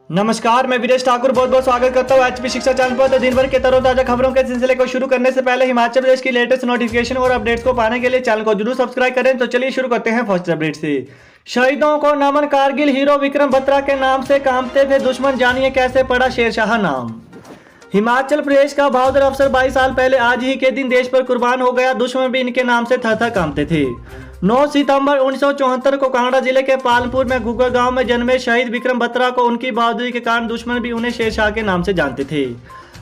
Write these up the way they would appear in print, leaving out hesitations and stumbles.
नमस्कार, मैं वीरेश ठाकुर बहुत बहुत स्वागत करता हूँ एचपी शिक्षा चैनल पर। तो दिन भर के तरोताजा खबरों के सिलसिले को शुरू करने से पहले हिमाचल प्रदेश की लेटेस्ट नोटिफिकेशन और अपडेट्स को पाने के लिए चैनल को जरूर सब्सक्राइब करें। तो चलिए शुरू करते हैं फर्स्ट अपडेट से। शहीदों को नमन, कारगिल हीरो विक्रम बत्रा के नाम से कांपते थे दुश्मन, जानिए कैसे पड़ा शेरशाह नाम। हिमाचल प्रदेश का बहादुर अफसर 22 साल पहले आज ही के दिन देश पर कुर्बान हो गया। दुश्मन भी इनके नाम से थर थर कांपते थे। 9 सितंबर 1974 को कांगड़ा जिले के पालमपुर में घुग्गर गांव में जन्मे शहीद विक्रम बत्रा को उनकी बहादुरी के कारण दुश्मन भी उन्हें शेरशाह के नाम से जानते थे।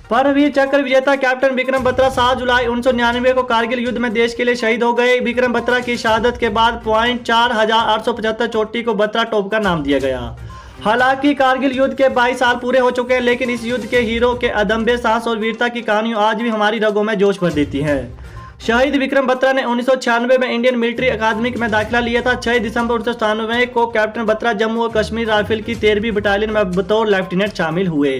परमवीर चक्र विजेता कैप्टन विक्रम बत्रा 7 जुलाई 1999 को कारगिल युद्ध में देश के लिए शहीद हो गए। विक्रम बत्रा की शहादत के बाद .4875 चोटी को बत्रा टोप का नाम दिया गया। हालांकि कारगिल युद्ध के 22 साल पूरे हो चुके हैं, लेकिन इस युद्ध के हीरो के अदम्य साहस और वीरता की कहानियां आज भी हमारी रगों में जोश भर देती हैं। शहीद विक्रम बत्रा ने 1996 में इंडियन मिलिट्री अकादमी में दाखिला लिया था। 6 दिसंबर 1997 को कैप्टन बत्रा जम्मू और कश्मीर राइफल की 13वीं बटालियन में बतौर लेफ्टिनेंट शामिल हुए।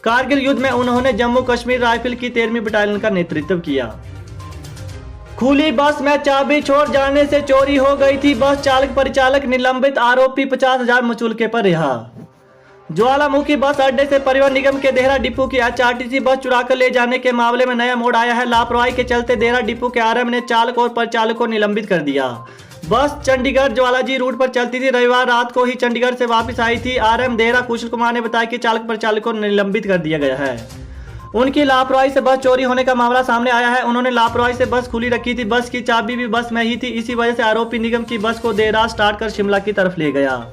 कारगिल युद्ध में उन्होंने जम्मू कश्मीर राइफल की 13वीं बटालियन का नेतृत्व किया। खुली बस में चाबी छोड़ जाने से चोरी हो गई थी बस, चालक परिचालक निलंबित, आरोपी 50,000 मुचुलके पर रिहा। ज्वालामुखी बस अड्डे से परिवहन निगम के देहरा डिपो की एचआरटीसी बस चुराकर ले जाने के मामले में नया मोड़ आया है। लापरवाही के चलते देहरा डिपो के आरएम ने चालक और परिचालक को निलंबित कर दिया। बस चंडीगढ़ ज्वालाजी रूट पर चलती थी। रविवार रात को ही चंडीगढ़ से वापस आई थी। आरएम देहरा कुशल कुमार ने बताया कि चालक परिचालक को निलंबित कर दिया गया है। उनकी लापरवाही से बस चोरी होने का मामला सामने आया है। उन्होंने लापरवाही से बस खुली रखी थी। बस की चाबी भी बस में ही थी। इसी वजह से आरोपी निगम की बस को देर रात स्टार्ट कर शिमला की तरफ ले गया।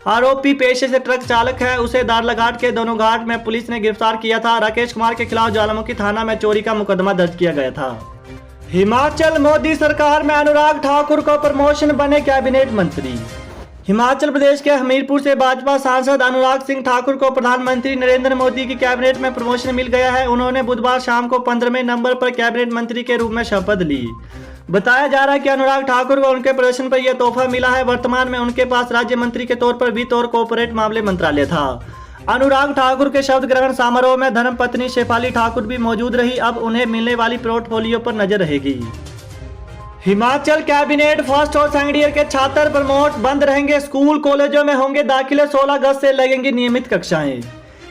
आरोपी पेशे से ट्रक चालक है। उसे दारलाघाट के दोनों घाट में पुलिस ने गिरफ्तार किया था। राकेश कुमार के खिलाफ ज्वालामुखी थाना में चोरी का मुकदमा दर्ज किया गया था। हिमाचल मोदी सरकार में अनुराग ठाकुर को प्रमोशन, बने कैबिनेट मंत्री। हिमाचल प्रदेश के हमीरपुर से भाजपा सांसद अनुराग सिंह ठाकुर को प्रधानमंत्री नरेंद्र मोदी की कैबिनेट में प्रमोशन मिल गया है। उन्होंने बुधवार शाम को 15वें नंबर पर कैबिनेट मंत्री के रूप में शपथ ली। बताया जा रहा है कि अनुराग ठाकुर को उनके प्रदर्शन पर यह तोहफा मिला है। वर्तमान में उनके पास राज्य मंत्री के तौर पर वित्त और कॉर्पोरेट मामले मंत्रालय था। अनुराग ठाकुर के शपथ ग्रहण समारोह में धर्मपत्नी शेफाली ठाकुर भी मौजूद रही। अब उन्हें मिलने वाली पोर्टफोलियो पर नजर रहेगी। हिमाचल कैबिनेट फर्स्ट और सेकंड ईयर के छात्र प्रमोट, बंद रहेंगे स्कूल कॉलेजों में होंगे दाखिले। 16 अगस्त से लगेंगी नियमित कक्षाएं।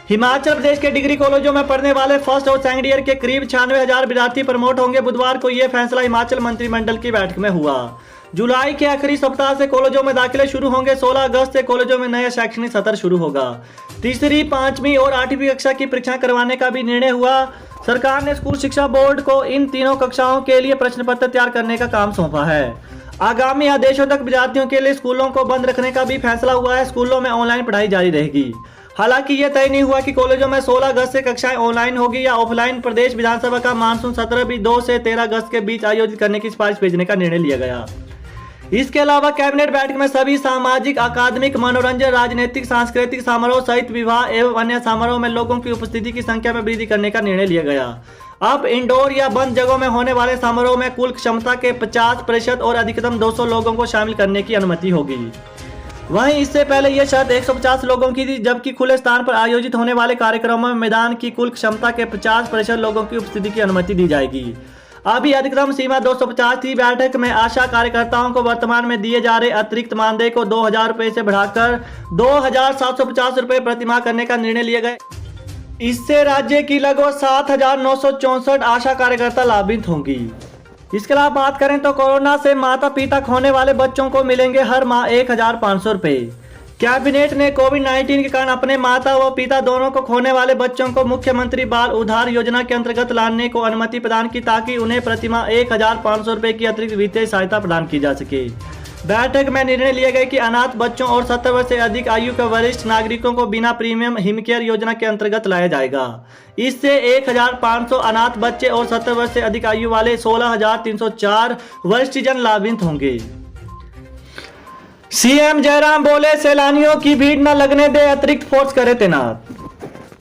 हिमाचल प्रदेश के डिग्री कॉलेजों में पढ़ने वाले फर्स्ट और सेकंड ईयर के करीब 96,000 विद्यार्थी प्रमोट होंगे। बुधवार को यह फैसला हिमाचल मंत्रिमंडल की बैठक में हुआ। जुलाई के आखिरी सप्ताह से कॉलेजों में दाखिले शुरू होंगे। 16 अगस्त से कॉलेजों में नया शैक्षणिक सत्र शुरू होगा। तीसरी, 5वीं और 8वीं कक्षा की परीक्षा करवाने का भी निर्णय हुआ। सरकार ने स्कूल शिक्षा बोर्ड को इन तीनों कक्षाओं के लिए प्रश्न पत्र तैयार करने का काम सौंपा है। आगामी आदेशों तक विद्यार्थियों के लिए स्कूलों को बंद रखने का भी फैसला हुआ है। स्कूलों में ऑनलाइन पढ़ाई जारी रहेगी। हालांकि यह तय नहीं हुआ कि कॉलेजों में 16 अगस्त से कक्षाएं ऑनलाइन होगी या ऑफलाइन। प्रदेश विधानसभा का मानसून सत्र भी 2 से 13 अगस्त के बीच आयोजित करने की सिफारिश भेजने का निर्णय लिया गया। इसके अलावा कैबिनेट बैठक में सभी सामाजिक, अकादमिक, मनोरंजन, राजनीतिक, सांस्कृतिक समारोह सहित विवाह एवं अन्य समारोह में लोगों की उपस्थिति की संख्या में वृद्धि करने का निर्णय लिया गया। अब इंडोर या बंद जगहों में होने वाले समारोह में कुल क्षमता के 50% और अधिकतम 200 लोगों को शामिल करने की अनुमति होगी। वहीं इससे पहले यह शर्त 150 लोगों की थी, जबकि खुले स्थान पर आयोजित होने वाले कार्यक्रमों में मैदान की कुल क्षमता के 50% लोगों की उपस्थिति की अनुमति दी जाएगी। अभी अधिकतम सीमा 250 थी। बैठक में आशा कार्यकर्ताओं को वर्तमान में दिए जा रहे अतिरिक्त मानदेय को 2,000 रुपए से बढ़ाकर 2,750 रुपए प्रतिमाह करने का निर्णय लिया गया। इससे राज्य की लगभग 7,964 आशा कार्यकर्ता लाभान्वित होंगी। इसके अलावा बात करें तो कोरोना से माता पिता खोने वाले बच्चों को मिलेंगे हर माह 1,500 रुपए। कैबिनेट ने कोविड-19 के कारण अपने माता व पिता दोनों को खोने वाले बच्चों को मुख्यमंत्री बाल उद्धार योजना के अंतर्गत लाने को अनुमति प्रदान की, ताकि उन्हें प्रतिमाह 1,500 रुपए की अतिरिक्त वित्तीय सहायता प्रदान की जा सके। बैठक में निर्णय लिया गया कि अनाथ बच्चों और 70 वर्ष से अधिक आयु के वरिष्ठ नागरिकों को बिना प्रीमियम हिमकेयर योजना के अंतर्गत लाया जाएगा। इससे 1,500 अनाथ बच्चे और 70 वर्ष से अधिक आयु वाले 16,304 वरिष्ठजन लाभान्वित होंगे। सीएम जयराम बोले, सैलानियों की भीड़ न लगने दे, अतिरिक्त फोर्स करे तैनात।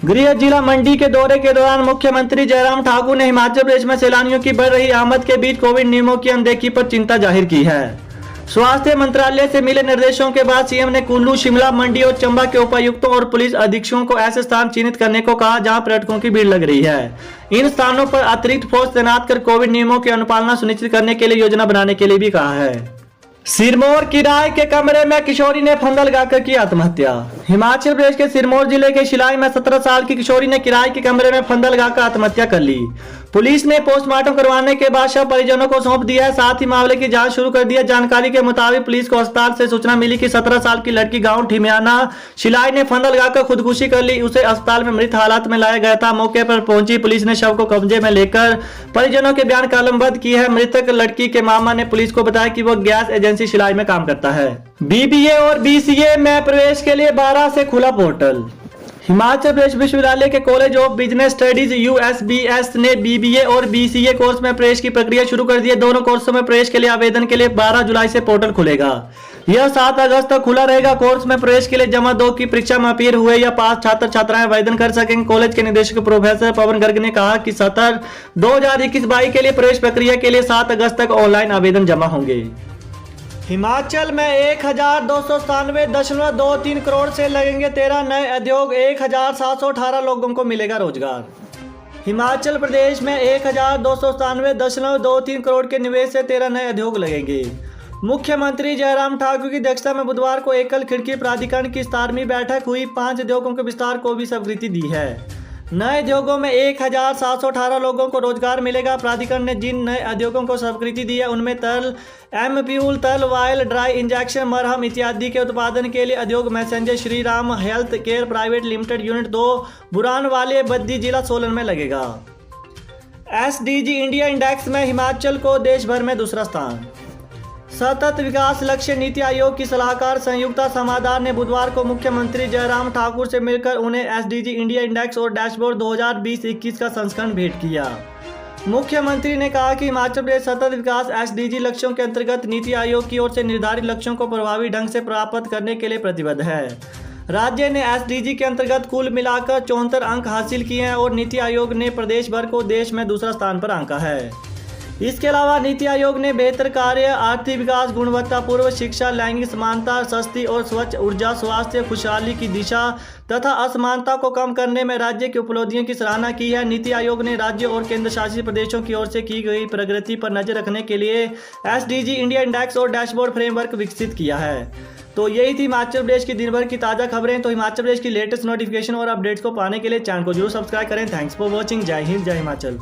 गृह जिला मंडी के दौरे के दौरान मुख्यमंत्री जयराम ठाकुर ने हिमाचल प्रदेश में सैलानियों की बढ़ रही आमद के बीच कोविड नियमों की अनदेखी पर चिंता जाहिर की है। स्वास्थ्य मंत्रालय से मिले निर्देशों के बाद सीएम ने कुल्लू, शिमला, मंडी और चंबा के उपायुक्तों और पुलिस अधीक्षकों को ऐसे स्थान चिन्हित करने को कहा जहां पर्यटकों की भीड़ लग रही है। इन स्थानों पर अतिरिक्त फोर्स तैनात कर कोविड नियमों की अनुपालना सुनिश्चित करने के लिए योजना बनाने के लिए भी कहा है। सिरमौर किराए के कमरे में किशोरी ने फंदा लगाकर की आत्महत्या। हिमाचल प्रदेश के सिरमौर जिले के शिलाई में 17 साल की किशोरी ने किराए के कमरे में फंदा लगाकर आत्महत्या कर ली। पुलिस ने पोस्टमार्टम करवाने के बाद शव परिजनों को सौंप दिया है। साथ ही मामले की जांच शुरू कर दी है। जानकारी के मुताबिक पुलिस को अस्पताल से सूचना मिली कि 17 साल की लड़की गांव ठिमियाना शिलाई ने फंदा लगाकर खुदकुशी कर ली। उसे अस्पताल में मृत हालात में लाया गया था। मौके पर पहुंची पुलिस ने शव को कब्जे में लेकर परिजनों के बयान कलमबद्ध की है। मृतक लड़की के मामा ने पुलिस को बताया कि वो गैस एजेंसी शिलाई में काम करता है। BBA और BCA में प्रवेश के लिए 12 से खुला पोर्टल। हिमाचल प्रदेश विश्वविद्यालय के college of business studies USBS ने BBA और BCA कोर्स में प्रवेश की प्रक्रिया शुरू कर दी है। दोनों कोर्सों में प्रवेश के लिए आवेदन के लिए 12 जुलाई से पोर्टल खुलेगा। यह 7 अगस्त तक खुला रहेगा। कोर्स में प्रवेश के लिए जमा 2 की परीक्षा में अपीयर हुए या पास छात्र छात्राएं आवेदन कर सकेंगे। कॉलेज के निदेशक प्रोफेसर पवन गर्ग ने कहा कि सत्र 2021-22 के लिए प्रवेश प्रक्रिया के लिए 7 अगस्त तक ऑनलाइन आवेदन जमा होंगे। हिमाचल में 1297.23 करोड़ से लगेंगे 13 नए उद्योग। 1718 लोगों को मिलेगा रोजगार। हिमाचल प्रदेश में 1297.23 करोड़ के निवेश से 13 नए उद्योग लगेंगे। मुख्यमंत्री जयराम ठाकुर की अध्यक्षता में बुधवार को एकल खिड़की प्राधिकरण की 17वीं बैठक हुई। 5 उद्योगों के विस्तार को भी स्वीकृति दी है। नए उद्योगों में 1718 लोगों को रोजगार मिलेगा। प्राधिकरण ने जिन नए उद्योगों को स्वीकृति दी है उनमें तल एमप्यूल, तल वायल, ड्राई इंजेक्शन, मरहम इत्यादि के उत्पादन के लिए उद्योग messenger Shri Ram health care private limited unit 2 बुरान वाले बद्दी जिला सोलन में लगेगा। SDG इंडिया इंडेक्स में हिमाचल को देश भर में दूसरा स्थान। सतत विकास लक्ष्य नीति आयोग की सलाहकार संयुक्ता समादार ने बुधवार को मुख्यमंत्री जयराम ठाकुर से मिलकर उन्हें SDG इंडिया इंडेक्स और डैशबोर्ड 2020-21 का संस्करण भेंट किया। मुख्यमंत्री ने कहा कि हिमाचल प्रदेश सतत विकास SDG लक्ष्यों के अंतर्गत नीति आयोग की ओर से निर्धारित लक्ष्यों को प्रभावी ढंग से प्राप्त करने के लिए प्रतिबद्ध है। राज्य ने SDG के अंतर्गत कुल मिलाकर 74 अंक हासिल किए हैं और नीति आयोग ने प्रदेश भर को देश में दूसरा स्थान पर आंका है। इसके अलावा नीति आयोग ने बेहतर कार्य, आर्थिक विकास, गुणवत्तापूर्ण शिक्षा, लैंगिक समानता, सस्ती और स्वच्छ ऊर्जा, स्वास्थ्य, खुशहाली की दिशा तथा असमानता को कम करने में राज्य की उपलब्धियों की सराहना की है। नीति आयोग ने राज्यों और केंद्र शासित प्रदेशों की ओर से की गई प्रगति पर नजर रखने के लिए SDG इंडिया इंडेक्स और डैशबोर्ड फ्रेमवर्क विकसित किया है। तो यही थी हिमाचल प्रदेश की दिन भर की ताज़ा खबरें। तो हिमाचल प्रदेश की लेटेस्ट नोटिफिकेशन और अपडेट्स को पाने के लिए चैनल को जरूर सब्सक्राइब करें। Thanks for watching. जय हिंद, जय हिमाचल।